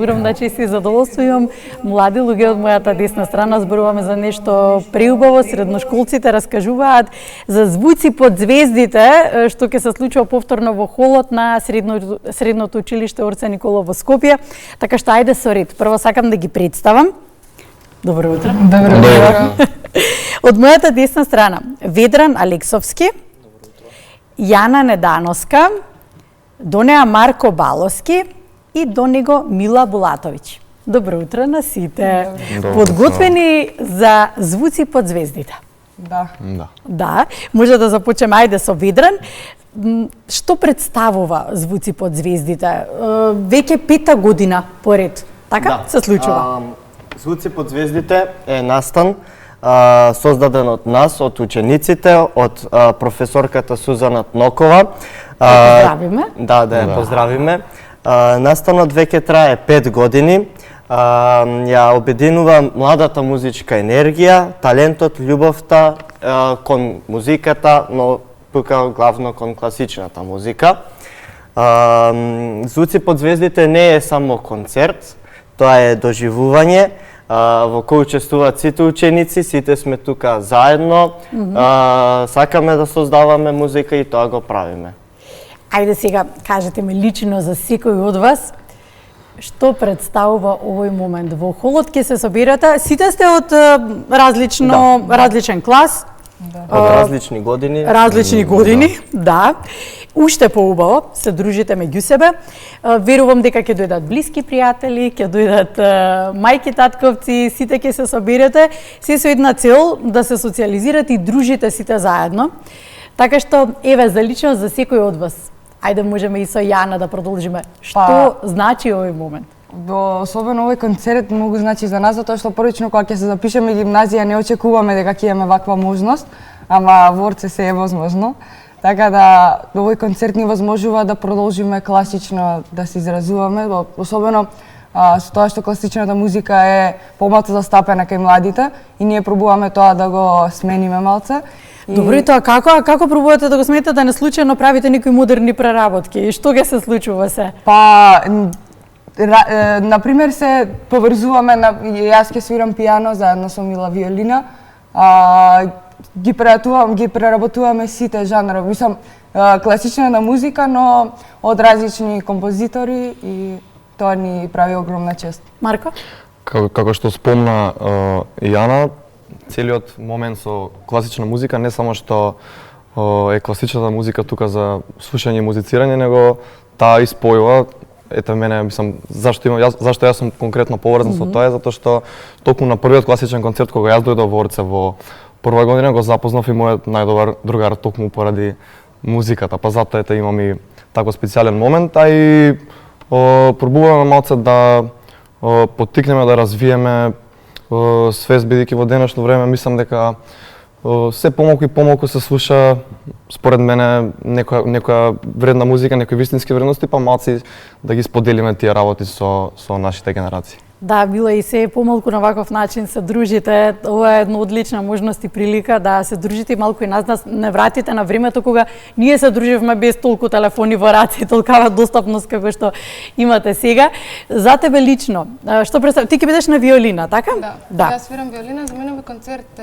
Значи си задоволствувам млади луѓе од мојата десна страна, зборуваме за нешто преубаво, средношколците раскажуваат за звуци под звездите, што ќе се случува повторно во холот на средното училиште Орце Николов во Скопје. Така што ајде со ред. Прво сакам да ги представам. Добро утро. Добро утро. Од мојата десна страна Ведран Алексовски, Јана Недановска, до неа Марко Баловски и до него Мила Булатовиќ. Добро утро на сите. Подготвени за звуци под звездите? Да. Може да започнеме ајде со Ведран. Што представува звуци под звездите? Веќе 5-та година поред, така се случува? Звуци под звездите е настан создаден од нас, од учениците, од професорката Сузана Тнокова. Поздравиме. Да, поздравиме. Настанот веќе трае 5 години. Ја обединува младата музичка енергија, талентот, љубовта кон музиката, но тука главно кон класичната музика. Звуци под звездите не е само концерт, тоа е доживување во кој учествуваат сите ученици, сите сме тука заедно, сакаме да создаваме музика и тоа го правиме. Ајде сега, кажете ми лично за секој од вас, што представува овој момент? Во холот ќе се собирате, сите сте од различен клас, од различни години. Различни години, да. Уште поубаво се дружите меѓу себе. Верувам дека ќе дојдат блиски пријатели, ќе дојдат мајки, татковци, сите ќе се собирате, се со една цел да се социјализирате и дружите сите заедно. Така што, еве, за личност за секој од вас, ајде можеме и со Јана да продолжиме. Што значи овој момент? Особено овој концерт многу значи за нас, затоа што првично кога ќе се запишеме гимназија не очекуваме дека ќе имаме ваква можност, ама во Орце се е возможно. Така да овој концерт ни возможува да продолжиме класично да се изразуваме, особено со тоа што класичната музика е помалку застапена кај младите и ние пробуваме тоа да го смениме малце. Добро, и тоа како пробувате да го сметате, да не случајно правите некои модерни преработки? И што ќе се случува се? Например се поврзуваме, јас ќе свирам пијано заедно со Мила виолина, ги преработуваме сите жанрови, мислам класична музика, но од различни композитори и тоа ни прави огромна чест. Марко? Како што спомна Јана, целиот момент со класична музика не само што е класичната музика тука за слушање и музицирање, него таа испојува. Ете мене, мислам, зашто јас сум конкретно поврзан со тоа е затоа што токму на првиот класичен концерт кога јас дојдов во Орце во прва година го запознав и мојот најдобар другар токму поради музиката, па затоа ете имам и таков специјален момент, а и пробуваме малце да поттикнеме да развиеме свест, бидејќи во денешно време мислам дека се помалку и помалку се слуша според мене некоја вредна музика, некои вистински вредности, па малци да ги споделиме тие работи со нашите генерации. Да, Мила, и се помалку на ваков начин се дружите. Ова е една одлична можност и прилика да се дружите и малку и нас не вратите на времето кога ние се дружевме без толку телефони во раце и толкава достапност како што имате сега. За тебе лично, што представува? Ти ќе бидеш на виолина, така? Да. Јас свирам виолина, за мене овој концерт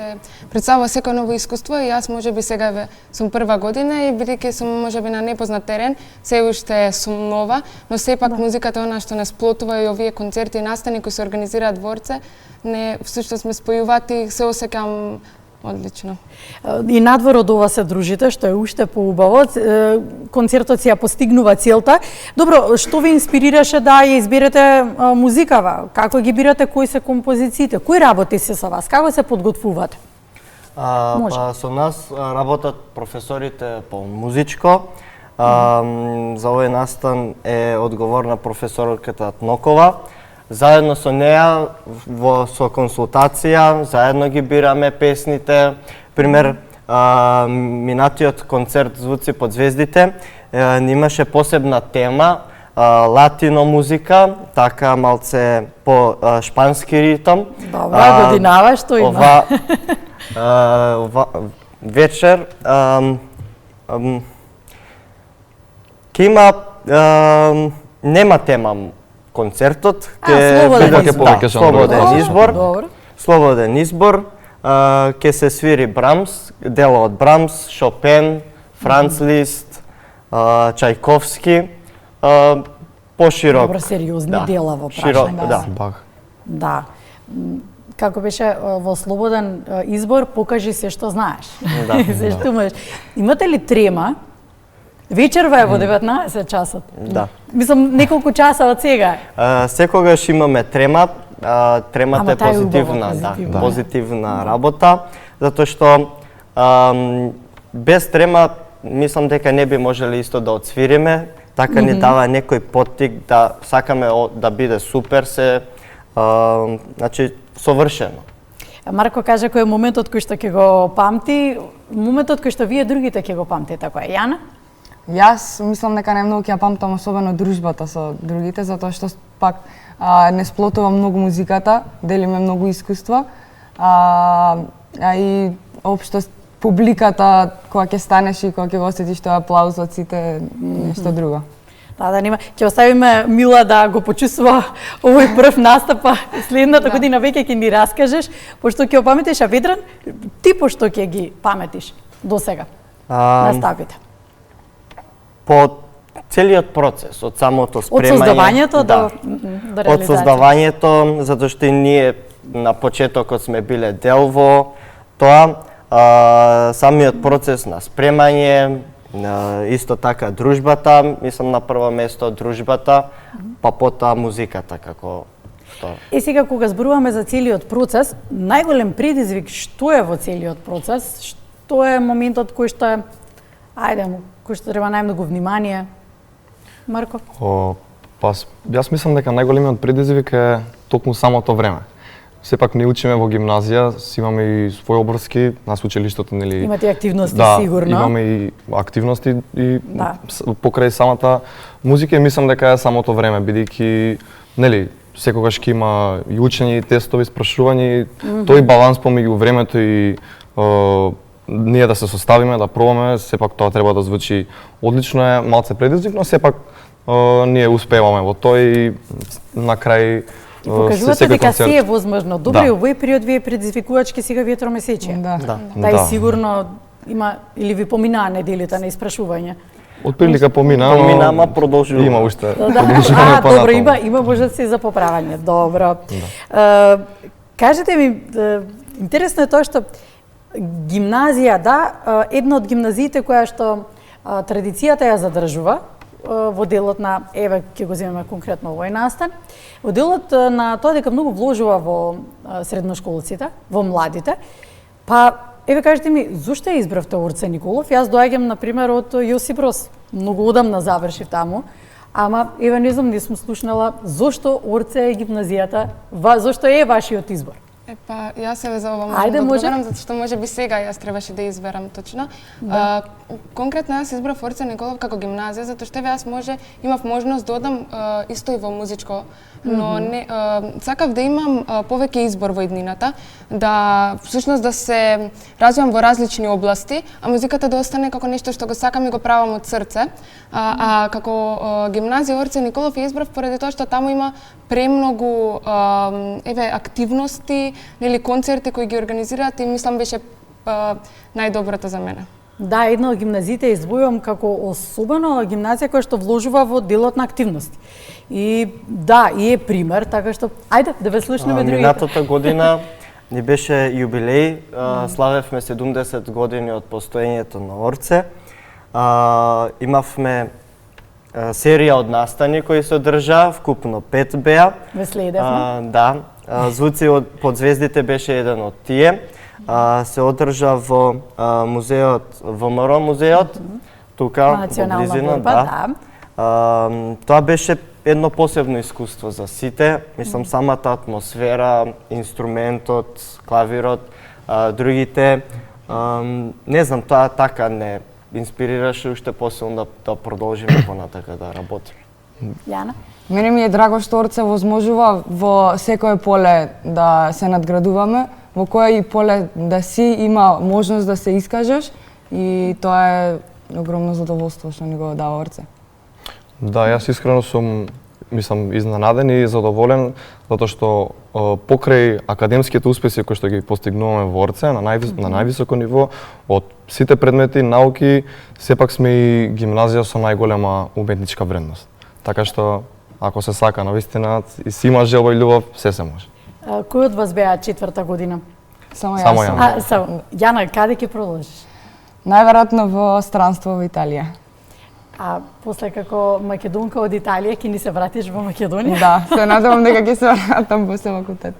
представува секој ново искуство и јас можеби сега сум прва година и бидејќи сум можеби на непознат терен, се уште сум нова, но сепак музиката е она што не сплотува и овие концерти и настани кои се организираат во Орце, всушност ме спојуваат и се осеќам одлично. И надвор од ова се дружите, што е уште поубаво. Концертот си ја постигнува целта. Добро, што ви инспирираше да ја изберете музикава? Како ги бирате, кои се композициите? Кои работи се со вас? Како се подготвувате? Со нас работат професорите по музичко. За овој настан е одговорна професорката Тнокова. Заедно со неа, со консултација, заедно ги бираме песните. Пример, минатиот концерт Звуци под звездите имаше посебна тема, латино музика, така малце по шпански ритм. Добра, годинава што има. Ова вечер ќе има нема тема концертот слободен биде- избор. Повеќе ќе слободен Добро. избор. Добро. Слободен избор. Ќе се свири Брамс, дела од Брамс, Шопен, Франц Лист, Чајковски, поширок. Добро, сериозни дела во широк, прашање. да. Бах. Да. Како беше во слободен избор, покажи се што знаеш. Да. Се што умееш. Имате ли трема? Вечерва е во 19 часот. Да. Мислам, неколку часа од сега. Секогаш имаме трема. Тремата Ама е таа е убава, позитивна, позитивна. да, позитивна работа, затоа што без трема мислам дека не би можеле исто да отсвириме, така ни дава некој поттик да сакаме да биде супер се, значи совршено. Марко кажа кој е моментот кој што ќе го памти, моментот кој што вие другите ќе го памтите, како е. Јана? Јас мислам дека најмногу ќе ја памтам особено дружбата со другите, затоа што пак не сплотува многу музиката, делиме многу искуства, и општо публиката кога ќе станеш и кога ќе го осетиш тој аплауз од сите, нешто друго. Да нема. Ќе оставиме Мила да го почувствува овој прв настап, а следната година веќе ќе ни раскажеш, пошто ќе опаметиш, а Ведран, ти пошто ќе ги паметиш до сега настапите? По целиот процес, од самото Од спремање, создавањето до од реализација. создавањето, затоа што и ние на почетокот сме биле дел во тоа, самиот процес на спремање, исто така дружбата, мислам на прво место дружбата, па потоа музиката како што. И сега кога зборуваме за целиот процес, најголем предизвик што е во целиот процес? Што е моментот кој што е кој што треба најмногу внимание? Марко? Јас мислам дека најголемиот предизвик е токму самото време. Сепак ние учиме во гимназија, си имаме и своји обврски, нас училиштето нели. Имате и активности да, сигурно. имаме и активности и Да. покрај самата музика и мислам дека е самото време, бидејќи нели секогаш ќе има и учење, и тестови, спрашување, тој баланс помеѓу времето и ние да се составиме, да пробаме, сепак тоа треба да звучи одлично е, малце предизвик, но сепак ние успеваме во тоа и на крај И покажувате секој дека концерт. се е возможно. Добро, Да. и овој период вие предизвикувачки сега ветромесечие. Да. Тај Да. сигурно има или ви поминаа неделите на испрашување. Од прилика помина, Помина, ама продолжува. Има уште Да, продолжување добро, понатаму. има можности за поправање. Добро. Кажете ми, интересно е тоа што гимназија, да, една од гимназиите која што традицијата ја задржува во делот на, еве, ќе го земеме конкретно овој настан, во делот на тоа дека многу вложува во средношколците, во младите, па, еве, кажете ми, зошто ја избравте Орце Николов? Јас доаѓам, например, од Јосип Брос. Многу одамна завршив таму, ама, еве, не знам, не сум слушнала зошто Орце е гимназијата, зошто е вашиот избор? Епа, јас се за ова Ајде, можам да може. одговорам, затоа што може би сега јас требаше да изберам точно. Конкретно јас избрав Орце Николов како гимназија, затоа што јас имав можност да одам исто и во музичко, но не сакав да имам повеќе избор во иднината, да всушност да се развивам во различни области, а музиката да остане како нешто што го сакам и го правам од срце. Како гимназија Орце Николов ја избрав поради тоа што таму има премногу активности, нели концерти кои ги организираат и мислам беше најдоброто за мене. Да, една од гимназиите издвојувам како особено гимназија која што вложува во делот на активности. И да, и е пример, така што ајде да ве слушнеме другите. Минатата година ни беше јубилеј, славевме 70 години од постоењето на Орце. Имавме серија од настани кои се одржаа, вкупно 5 беа. Ве следевме. Да, Звуци под звездите беше еден од тие. Се одржа во музеот, ВМРО музеот, тука во Национална близина, борба, да. Тоа беше едно посебно искуство за сите. Мислам, самата атмосфера, инструментот, клавирот, другите, не знам, тоа така не инспирираше уште посилно да продолжиме понатака да работиме. Јана? Мене ми е драго што Орце возможува во секое поле да се надградуваме, во кое и поле да си има можност да се искажеш и тоа е огромно задоволство што ни го дава Орце. Да, јас искрено сум мислам изненаден и задоволен затоа што покрај академските успеси кои што ги постигнуваме во Орце на највисоко ниво од сите предмети, науки, сепак сме и гимназија со најголема уметничка вредност. Така што ако се сака навистина и си има желба и љубов, се може. Кој од вас беа четврта година? Само Само јас. Јана. Јана, каде ќе продолжиш? Најверојатно во странство во Италија. А после како македонка од Италија ќе ни се вратиш во Македонија? Да, се надевам дека ќе се вратам после факултет.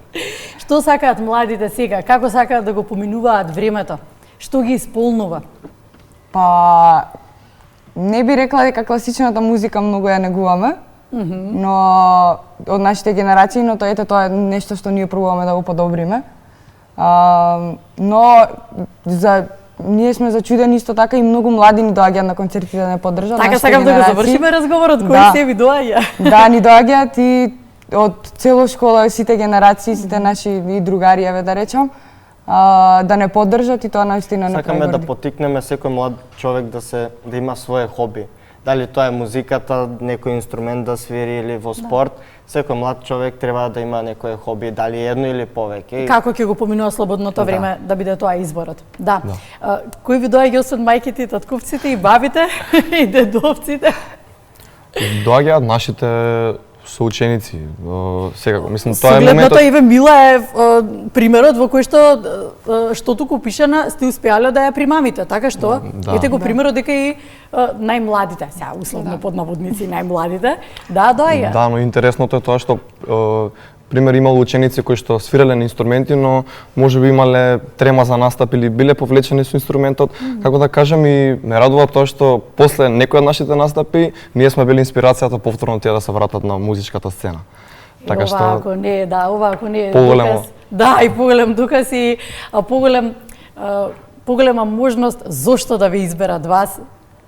Што сакаат младите сега? Како сакаат да го поминуваат времето? Што ги исполнува? Па не би рекла дека класичната музика многу ја негуваме, но од нашите генерации, но тоа е нешто што ние пробуваме да го подобриме. Но ние сме зачудени исто така и многу млади ни доаѓаат на концертите да не поддржат. Така сакам да го завршиме разговорот, кој се ви доаѓа. Да, ни доаѓаат и од цело школа, сите генерации, сите наши и другари, да речам, да не поддржат и тоа наистина не Сакаме прегорди. да поттикнеме секој млад човек да има свое хоби. Дали тоа е музиката, некој инструмент да свири или во спорт, секој млад човек треба да има некое хоби, дали едно или повеќе. Како ќе го поминува слободното време да биде тоа изборот? Да. Кој ви доаѓа освен мајките и татковците и бабите и дедовците? Доаѓаат нашите соученици, секако. Мислам, тоа е Согледно моментот... тоа Иве Мила е примерот во кој што туку пишана сте успеале да ја примамите, така што ете го примерот дека и најмладите, сега условно под наводници најмладите, доаѓа. Да, но интересното е тоа што пример имало ученици кои што свиреле на инструменти, но можеби имале трема за настап или биле повлечени со инструментот. Како да кажам, и ме радува тоа што после некои од нашите настапи ние сме били инспирацијата повторно тие да се вратат на музичката сцена. Така што ова ако не е, ова ако не е поголемо. доказ. Да, и поголем доказ и поголема можност зошто да ви изберат вас.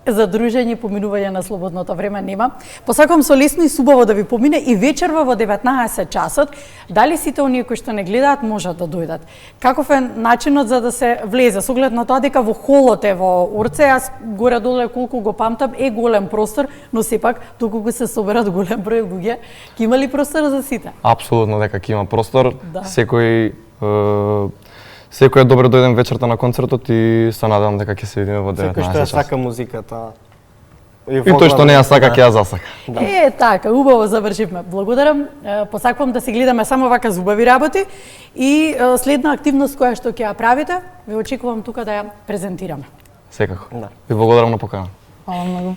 За дружење и поминување на слободното време нема. Посакувам со лесно и субаво да ви помине и вечерва во 19 часот. Дали сите оние кои што не гледаат можат да дојдат? Каков е начинот за да се влезе? Со оглед на тоа дека во холот е во Орце, јас горе-долу колку го памтам е голем простор, но сепак доколку се соберат голем број луѓе, ќе има ли простор за сите? апсолутно дека ќе има простор. Да. Секој е добро дојден вечерта на концертот и се надевам дека ќе се видиме во 19 Секој што ја часот. сака музиката. И тој што не ја сака, ќе ја засака. Така, убаво завршивме. Благодарам. Посакувам да си гледаме само вака зубави работи и следна активност која што ќе ја правите, ве очекувам тука да ја презентираме. Секако. Да. Ви благодарам на покана. Фала многу.